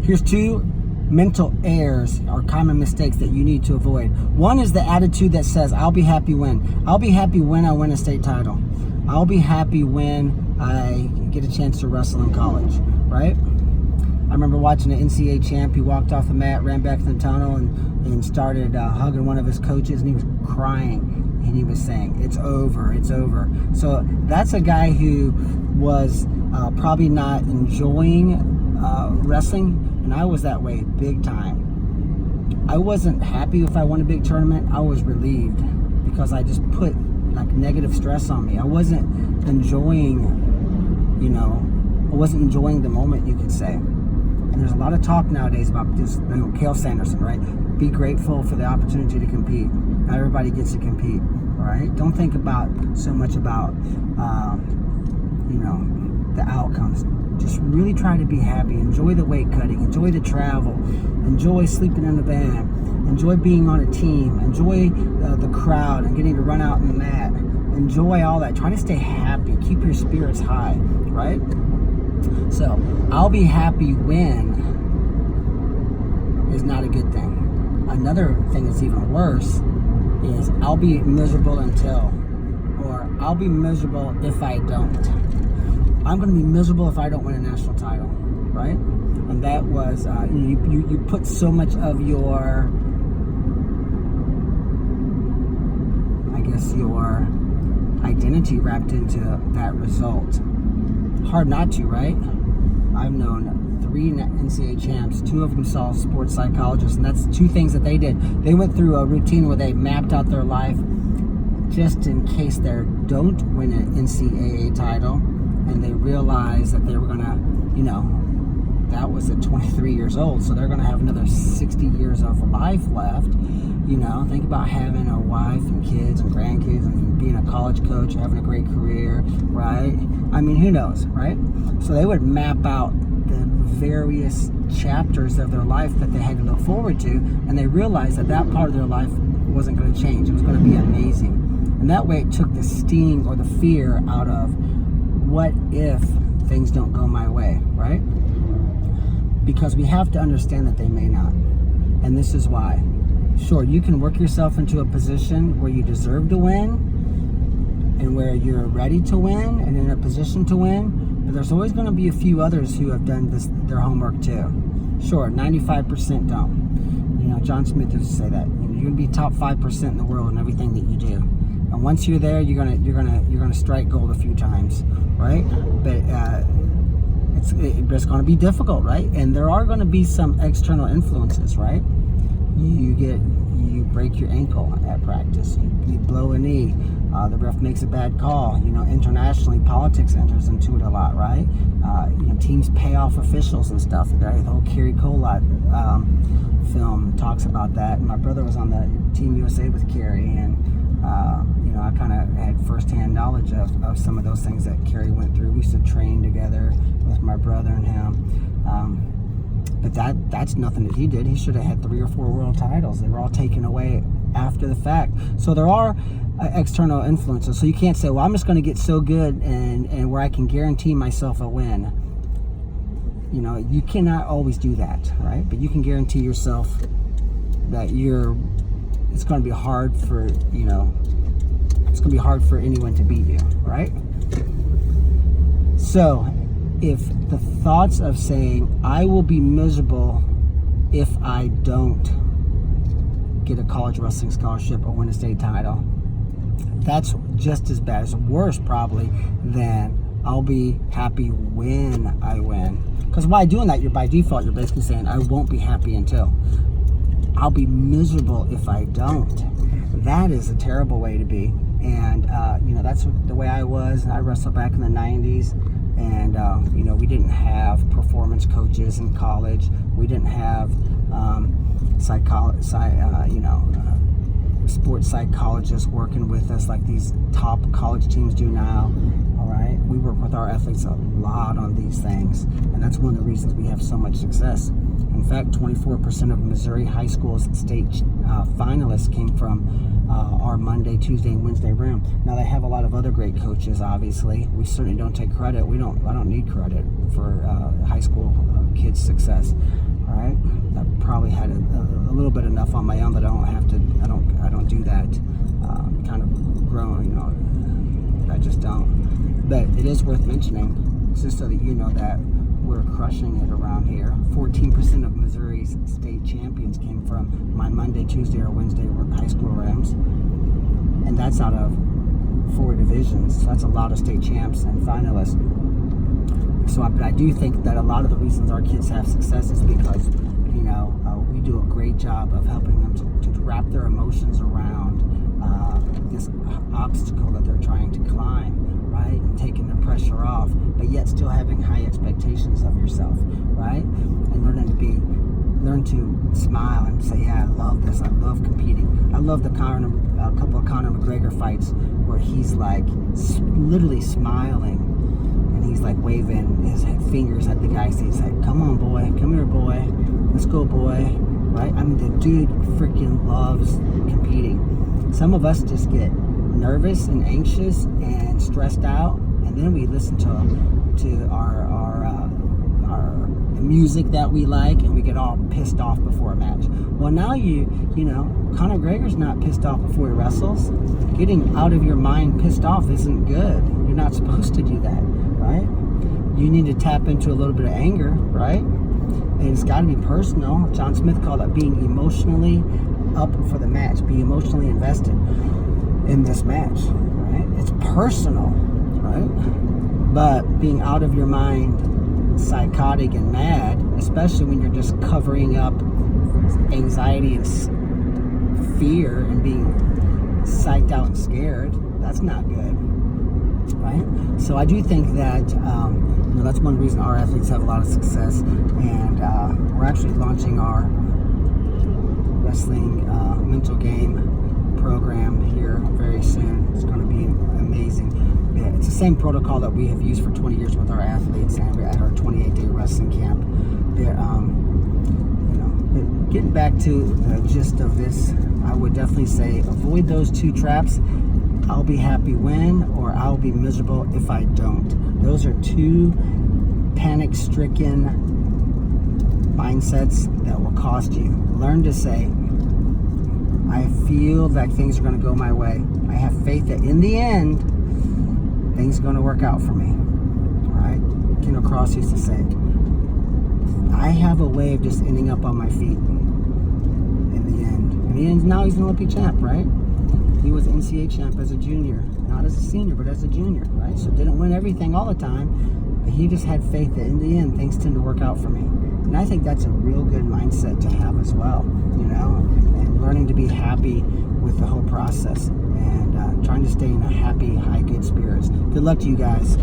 Here's 2 mental errors or common mistakes that you need to avoid. One is the attitude that says, I'll be happy when. I'll be happy when I win a state title. I'll be happy when I get a chance to wrestle in college, right? I remember watching an NCAA champ. He walked off the mat, ran back to the tunnel, and started hugging one of his coaches, and he was crying, and he was saying, it's over, it's over. So that's a guy who was probably not enjoying wrestling, and I was that way big time. I wasn't happy if I won a big tournament. I was relieved because I just put like negative stress on me. I wasn't enjoying, I wasn't enjoying the moment, you could say. And there's a lot of talk nowadays about this, Cael Sanderson, right? Be grateful for the opportunity to compete. Not everybody gets to compete, all right? Don't think about so much about, the outcomes. Just really try to be happy. Enjoy the weight cutting. Enjoy the travel. Enjoy sleeping in the van. Enjoy being on a team. Enjoy the crowd and getting to run out in the mat. Enjoy all that. Try to stay happy. Keep your spirits high, right? So, I'll be happy when is not a good thing. Another thing that's even worse is I'll be miserable until, or I'll be miserable if I don't. I'm going to be miserable if I don't win a national title, right? And that was, you put so much of your, your identity wrapped into that result. Hard not to, right? I've known 3 NCAA champs. 2 of them saw sports psychologists, and that's 2 things that they did. They went through a routine where they mapped out their life just in case they don't win an NCAA title, and they realized that they were going to, that was at 23 years old, so they're going to have another 60 years of life left. Think about having a wife and kids and grandkids and being a college coach, having a great career, right? I mean, who knows, right? So they would map out the various chapters of their life that they had to look forward to, and they realized that that part of their life wasn't going to change. It was going to be amazing. And that way it took the sting or the fear out of what if things don't go my way, right? Because we have to understand that they may not. And this is why. Sure, you can work yourself into a position where you deserve to win and where you're ready to win and in a position to win, but there's always going to be a few others who have done their homework too. Sure, 95% don't. John Smith used to say that. You're going to be top 5% in the world in everything that you do. And once you're there, you're gonna strike gold a few times, right? But it's going to be difficult, right? And there are going to be some external influences, right? You break your ankle at practice. You blow a knee. The ref makes a bad call. Internationally, politics enters into it a lot, right? Teams pay off officials and stuff. The whole Kerry Colott film talks about that. And my brother was on the Team USA with Kerry, and I kind of had firsthand knowledge of some of those things that Kerry went through. We used to train together with my brother and him. But that's nothing that he did. He should have had 3 or 4 world titles. They were all taken away after the fact. So there are external influences. So you can't say, well, I'm just going to get so good and where I can guarantee myself a win. You cannot always do that, right? But you can guarantee yourself that it's going to be hard for, it's going to be hard for anyone to beat you, right? So if the thoughts of saying, I will be miserable if I don't get a college wrestling scholarship or win a state title, that's just as bad, it's worse probably than I'll be happy when I win. Because by doing that, by default, you're basically saying, I won't be happy until. I'll be miserable if I don't. That is a terrible way to be. And, that's the way I was. I wrestled back in the 90s. And, we didn't have performance coaches in college. We didn't have sports psychologists working with us like these top college teams do now. All right, we work with our athletes a lot on these things, and that's one of the reasons we have so much success. In fact, 24% of Missouri high school's state finalists came from our Monday, Tuesday, and Wednesday room. Now they have a lot of other great coaches. Obviously, we certainly don't take credit. I don't need credit for high school kids' success. right? I probably had a little bit enough on my own that I don't do that kind of growing, I just don't. But it is worth mentioning, just so that you know that we're crushing it around here. 14% of Missouri's state champions came from my Monday, Tuesday, or Wednesday high school Rams, and that's out of 4 divisions. So that's a lot of state champs and finalists. So I do think that a lot of the reasons our kids have success is because, we do a great job of helping them to wrap their emotions around this obstacle that they're trying to climb, right? And taking the pressure off, but yet still having high expectations of yourself, right? And learn to smile and say, yeah, I love this. I love competing. I love a couple of Conor McGregor fights where he's like literally smiling. And he's like waving his fingers at the guy. He's like, come on, boy. Come here, boy. Let's go, boy. Right? I mean, the dude freaking loves competing. Some of us just get nervous and anxious and stressed out. And then we listen to our music that we like, and we get all pissed off before a match. Well, now Conor McGregor's not pissed off before he wrestles. Getting out of your mind pissed off isn't good. You're not supposed to do that, right? You need to tap into a little bit of anger, right? And it's got to be personal. John Smith called it being emotionally up for the match, be emotionally invested in this match, right? It's personal, right? But being out of your mind, psychotic and mad, especially when you're just covering up anxiety and fear and being psyched out and scared, that's not good, right? So I do think that that's one reason our athletes have a lot of success, and we're actually launching our wrestling mental game program here very soon. It's going to be amazing. Yeah, it's the same protocol that we have used for 20 years with our athletes, and we're at our 28-day wrestling camp. Getting back to the gist of this, I would definitely say avoid those 2 traps. I'll be happy when, or I'll be miserable if I don't. Those are 2 panic-stricken mindsets that will cost you. Learn to say, I feel like things are going to go my way. I have faith that in the end, things are going to work out for me. All right? Kendall Cross used to say, I have a way of just ending up on my feet in the end. And now he's an Olympic champ, right? He was NCAA champ as a junior, not as a senior, but as a junior, right? So didn't win everything all the time, but he just had faith that in the end, things tend to work out for me. And I think that's a real good mindset to have as well, and learning to be happy with the whole process, and trying to stay in a happy, high, good spirits. Good luck to you guys.